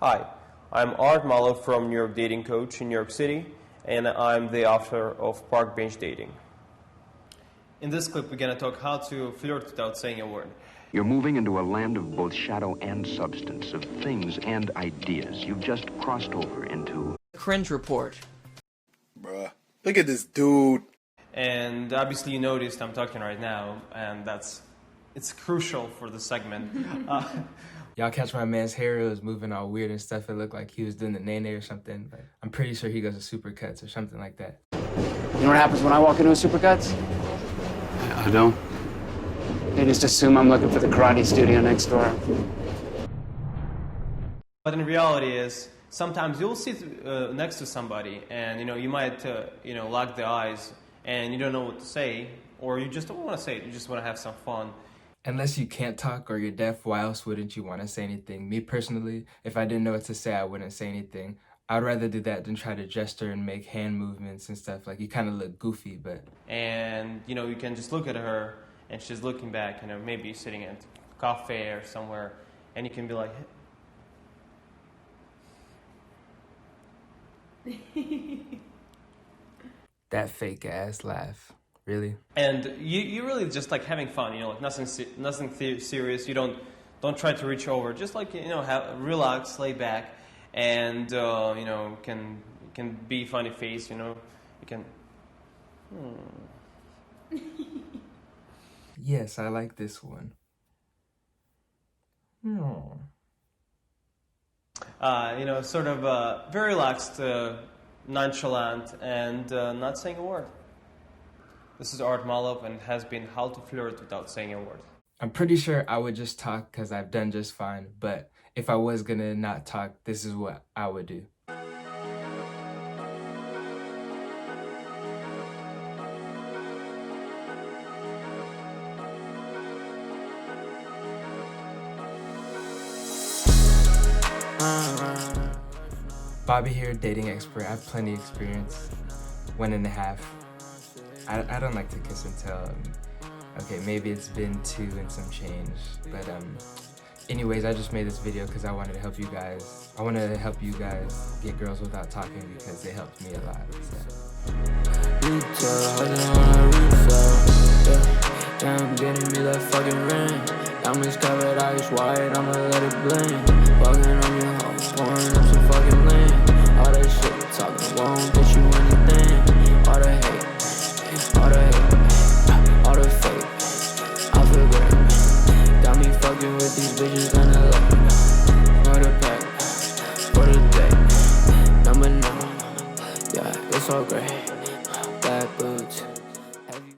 Hi, I'm Art Malo from New York Dating Coach in New York City, and I'm the author of Park Bench Dating. In this clip, we're going to talk how to flirt without saying a word. You're moving into a land of both shadow and substance, of things and ideas. You've just crossed over into... Cringe report. Bruh, look at this dude. And obviously you noticed I'm talking right now, and it's crucial for the segment. Y'all catch my man's hair, it was moving all weird and stuff. It looked like he was doing the nay-nay or something. But I'm pretty sure he goes to Supercuts or something like that. You know what happens when I walk into a Supercuts? I don't. They just assume I'm looking for the karate studio next door. But in reality is, sometimes you'll sit next to somebody and you might lock the eyes and you don't know what to say, or you just don't want to say it, you just want to have some fun. Unless you can't talk or you're deaf, why else wouldn't you want to say anything? Me personally, if I didn't know what to say, I wouldn't say anything. I'd rather do that than try to gesture and make hand movements and stuff. Like, you kind of look goofy, but... And, you can just look at her and she's looking back, maybe sitting at a cafe or somewhere, and you can be like... That fake ass laugh. Really? And you really just like having fun, like nothing serious. You don't try to reach over. Just like relax, lay back, and can be funny face. You can. Yes, I like this one. Sort of very relaxed, nonchalant, and not saying a word. This is Art Malov, and it has been How to Flirt Without Saying a Word. I'm pretty sure I would just talk because I've done just fine, but if I was gonna not talk, this is what I would do. Bobby here, dating expert. I have plenty of experience. 1.5. I don't like to kiss and tell. Okay, maybe it's been 2 and some change. But anyways, I just made this video because I wanted to help you guys. I wanted to help you guys get girls without talking because it helped me a lot. Damn, getting me that fucking ring. Diamonds covered, ice white, I'ma let it blink. Walking on your house, pouring up some fucking lean. All that shit talking won't get you anything. All the hate. All the hate, all the fake, I feel great. Got me fucking with these bitches in LA. For the pack, for the day. Number 9, yeah, it's all great. Bad boots.